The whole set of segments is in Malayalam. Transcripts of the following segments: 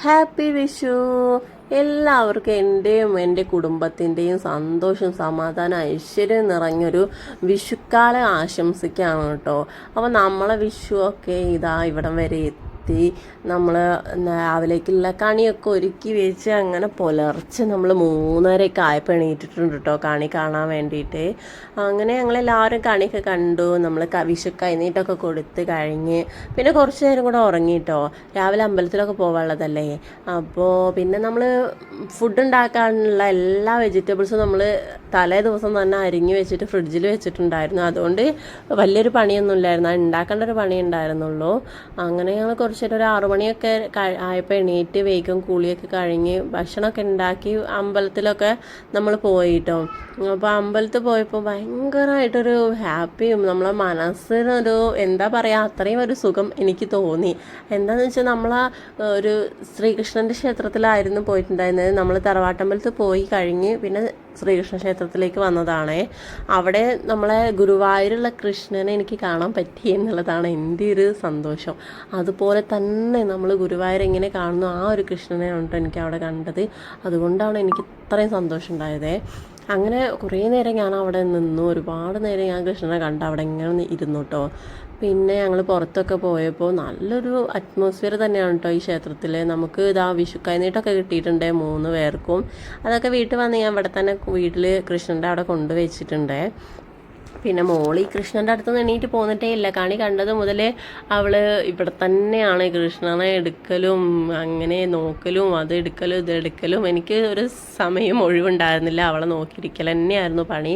ഹാപ്പി വിഷു. എല്ലാവർക്കും എൻ്റെയും എൻ്റെ കുടുംബത്തിൻ്റെയും സന്തോഷം, സമാധാനം, ഐശ്വര്യം നിറഞ്ഞൊരു വിഷുക്കാലം ആശംസിക്കുകയാണ് കേട്ടോ. അപ്പോൾ നമ്മളെ വിഷുവൊക്കെ ഇതാ ഇവിടം വരെ എത്തി. നമ്മൾ രാവിലേക്കുള്ള കണിയൊക്കെ ഒരുക്കി വെച്ച് അങ്ങനെ പുലർച്ചെ നമ്മൾ 3:30 ആയപ്പോൾ എണീറ്റിട്ടുണ്ട് കേട്ടോ കണി കാണാൻ വേണ്ടിയിട്ട്. അങ്ങനെ ഞങ്ങളെല്ലാവരും കണിയൊക്കെ കണ്ടു. നമ്മൾ വിഷു കൈനീട്ടൊക്കെ കൊടുത്ത് കഴിഞ്ഞ് പിന്നെ കുറച്ച് നേരം കൂടെ ഉറങ്ങിട്ടോ. രാവിലെ അമ്പലത്തിലൊക്കെ പോകാനുള്ളതല്ലേ. അപ്പോൾ പിന്നെ നമ്മൾ ഫുഡ് ഉണ്ടാക്കാനുള്ള എല്ലാ വെജിറ്റബിൾസും നമ്മൾ തലേ ദിവസം തന്നെ അരിഞ്ഞ് വെച്ചിട്ട് ഫ്രിഡ്ജിൽ വെച്ചിട്ടുണ്ടായിരുന്നു. അതുകൊണ്ട് വലിയൊരു പണിയൊന്നും ഇല്ലായിരുന്നു, അത് ഉണ്ടാക്കേണ്ട ഒരു പണി ഉണ്ടായിരുന്നുള്ളൂ. അങ്ങനെ ഞങ്ങൾ കുറച്ച് നേരം ഒരു 6 മണിയൊക്കെ ആയപ്പോൾ എണീറ്റ് വേഗം കുളിയൊക്കെ കഴിഞ്ഞ് ഭക്ഷണമൊക്കെ ഉണ്ടാക്കി അമ്പലത്തിലൊക്കെ നമ്മൾ പോയിട്ടോ. അപ്പോൾ അമ്പലത്തിൽ പോയപ്പോൾ ഭയങ്കരമായിട്ടൊരു ഹാപ്പിയും നമ്മളെ മനസ്സിനൊരു എന്താ പറയുക, അത്രയും ഒരു സുഖം എനിക്ക് തോന്നി. എന്താണെന്ന് വെച്ചാൽ നമ്മളാ ഒരു ശ്രീകൃഷ്ണൻ്റെ ക്ഷേത്രത്തിലായിരുന്നു പോയിട്ടുണ്ടായിരുന്നത്. നമ്മൾ തറവാട്ടമ്പലത്തിൽ പോയി കഴിഞ്ഞ് പിന്നെ ശ്രീകൃഷ്ണ ക്ഷേത്രത്തിലേക്ക് വന്നതാണ്. അവിടെ നമ്മളെ ഗുരുവായൂരുള്ള കൃഷ്ണനെ എനിക്ക് കാണാൻ പറ്റി എന്നുള്ളതാണ് എൻ്റെ ഒരു സന്തോഷം. അതുപോലെ തന്നെ നമ്മൾ ഗുരുവായൂർ എങ്ങനെ കാണുന്നു ആ ഒരു കൃഷ്ണനെയാണ് കേട്ടോ എനിക്ക് അവിടെ കണ്ടത്. അതുകൊണ്ടാണ് എനിക്ക് ഇത്രയും സന്തോഷം ഉണ്ടായത്. അങ്ങനെ കുറേ നേരം ഞാൻ അവിടെ നിന്നു, ഒരുപാട് നേരം ഞാൻ കൃഷ്ണനെ കണ്ട് അവിടെ ഇങ്ങനെ ഇരുന്നു കേട്ടോ. പിന്നെ ഞങ്ങൾ പുറത്തൊക്കെ പോയപ്പോൾ നല്ലൊരു അറ്റ്മോസ്ഫിയർ തന്നെയാണ് കേട്ടോ ഈ ക്ഷേത്രത്തിൽ. നമുക്ക് ഇതാ വിഷുക്കൈനീട്ടൊക്കെ കിട്ടിയിട്ടുണ്ട് 3 പേർക്കും. അതൊക്കെ വീട്ടിൽ വന്ന് ഞാൻ ഇവിടെ തന്നെ വീട്ടിൽ കൃഷ്ണൻ്റെ അവിടെ കൊണ്ടുവച്ചിട്ടുണ്ട്. പിന്നെ മോളി കൃഷ്ണൻ്റെ അടുത്ത് നിന്ന് എണീറ്റ് പോന്നിട്ടേ ഇല്ല. കണി കണ്ടത് മുതലേ അവൾ ഇവിടെ തന്നെയാണ് കൃഷ്ണനെ എടുക്കലും അങ്ങനെ നോക്കലും അത് എടുക്കലും ഇതെടുക്കലും. എനിക്ക് ഒരു സമയം ഒഴിവുണ്ടായിരുന്നില്ല, അവളെ നോക്കിയിരിക്കൽ തന്നെയായിരുന്നു പണി.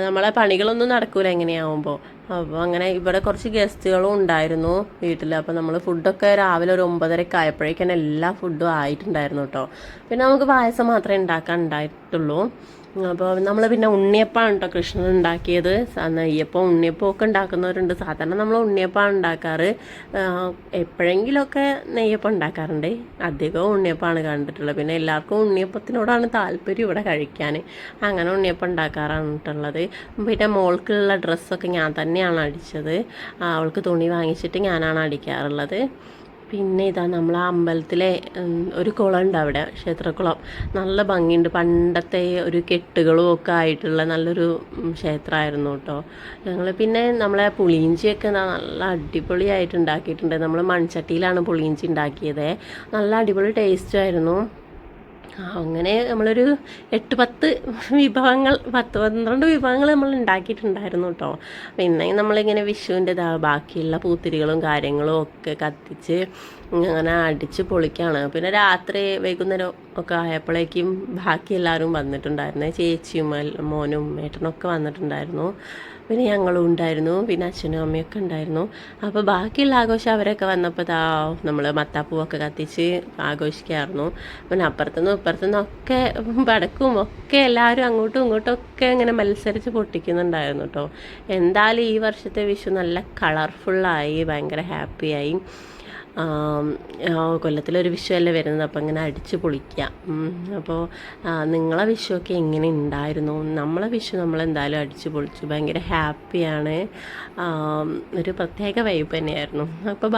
നമ്മളെ പണികളൊന്നും നടക്കൂല എങ്ങനെയാവുമ്പോൾ. അപ്പോൾ അങ്ങനെ ഇവിടെ കുറച്ച് ഗസ്റ്റുകളും ഉണ്ടായിരുന്നു വീട്ടിൽ. അപ്പോൾ നമ്മൾ ഫുഡൊക്കെ രാവിലെ ഒരു 9:30 ആയപ്പോഴേക്കും എല്ലാ ഫുഡും ആയിട്ടുണ്ടായിരുന്നു കേട്ടോ. പിന്നെ നമുക്ക് പായസം മാത്രമേ ഉണ്ടാക്കാൻ ഉണ്ടായിട്ടുള്ളൂ. അപ്പോൾ നമ്മൾ പിന്നെ ഉണ്ണിയപ്പമാണ് കേട്ടോ കൃഷ്ണൻ ഉണ്ടാക്കിയത്. നെയ്യപ്പം ഉണ്ണിയപ്പം ഒക്കെ ഉണ്ടാക്കുന്നവരുണ്ട്. സാധാരണ നമ്മൾ ഉണ്ണിയപ്പമാണ് ഉണ്ടാക്കാറ്. എപ്പോഴെങ്കിലുമൊക്കെ നെയ്യപ്പം ഉണ്ടാക്കാറുണ്ട്, അധികവും ഉണ്ണിയപ്പമാണ് കണ്ടിട്ടുള്ളത്. പിന്നെ എല്ലാവർക്കും ഉണ്ണിയപ്പത്തിനോടാണ് താല്പര്യം ഇവിടെ കഴിക്കാൻ. അങ്ങനെ ഉണ്ണിയപ്പം ഉണ്ടാക്കാറാണിട്ടുള്ളത്. പിന്നെ മോൾക്കുള്ള ഡ്രസ്സൊക്കെ ഞാൻ തന്നെയാണ് അടിച്ചത്. അവൾക്ക് തുണി വാങ്ങിച്ചിട്ട് ഞാനാണ് അടിക്കാറുള്ളത്. പിന്നെ ഇതാ നമ്മൾ ആ അമ്പലത്തിലെ ഒരു കുളമുണ്ട് അവിടെ, ക്ഷേത്രക്കുളം. നല്ല ഭംഗിയുണ്ട്, പണ്ടത്തെ ഒരു കെട്ടുകളും ഒക്കെ ആയിട്ടുള്ള നല്ലൊരു ക്ഷേത്രമായിരുന്നു കേട്ടോ. ഞങ്ങൾ പിന്നെ നമ്മളെ പുളിയിഞ്ചിയൊക്കെ നല്ല അടിപൊളിയായിട്ട് ഉണ്ടാക്കിയിട്ടുണ്ട്. നമ്മൾ മൺചട്ടിയിലാണ് പുളിയിഞ്ചി ഉണ്ടാക്കിയത്. നല്ല അടിപൊളി ടേസ്റ്റുമായിരുന്നു. അങ്ങനെ നമ്മളൊരു 8-10 വിഭവങ്ങൾ 10-12 വിഭവങ്ങൾ നമ്മൾ ഉണ്ടാക്കിയിട്ടുണ്ടായിരുന്നു കേട്ടോ. പിന്നെ നമ്മളിങ്ങനെ വിഷുവിൻ്റെ ബാക്കിയുള്ള പൂത്തിരികളും കാര്യങ്ങളും ഒക്കെ കത്തിച്ച് അങ്ങനെ അടിച്ച് പൊളിക്കുകയാണ്. പിന്നെ രാത്രി വൈകുന്നേരം ഒക്കെ ആയപ്പോഴേക്കും ബാക്കി എല്ലാവരും വന്നിട്ടുണ്ടായിരുന്നു. ചേച്ചിയും മോനും ഏട്ടനൊക്കെ വന്നിട്ടുണ്ടായിരുന്നു. പിന്നെ ഞങ്ങളും ഉണ്ടായിരുന്നു, പിന്നെ അച്ഛനും അമ്മയൊക്കെ ഉണ്ടായിരുന്നു. അപ്പോൾ ബാക്കിയുള്ള ആഘോഷം അവരൊക്കെ വന്നപ്പോൾ നമ്മൾ മത്താപ്പൂവൊക്കെ കത്തിച്ച് ആഘോഷിക്കായിരുന്നു. പിന്നെ അപ്പുറത്തുനിന്നും ഇപ്പുറത്തുനിന്നും ഒക്കെ പടക്കും ഒക്കെ എല്ലാവരും അങ്ങോട്ടും ഇങ്ങോട്ടും ഒക്കെ ഇങ്ങനെ മത്സരിച്ച് പൊട്ടിക്കുന്നുണ്ടായിരുന്നു കേട്ടോ. എന്തായാലും ഈ വർഷത്തെ വിഷു നല്ല കളർഫുള്ളായി, ഭയങ്കര ഹാപ്പിയായി. കൊല്ലത്തിലൊരു വിഷുവല്ലേ വരുന്നത്, അപ്പോൾ ഇങ്ങനെ അടിച്ച് പൊളിക്കുക. അപ്പോൾ നിങ്ങളെ വിഷുവൊക്കെ എങ്ങനെ ഉണ്ടായിരുന്നു? നമ്മളെ വിഷു നമ്മളെന്തായാലും അടിച്ച് പൊളിച്ചു, ഭയങ്കര ഹാപ്പിയാണ്. ഒരു പ്രത്യേക വൈബ് തന്നെയായിരുന്നു. അപ്പോൾ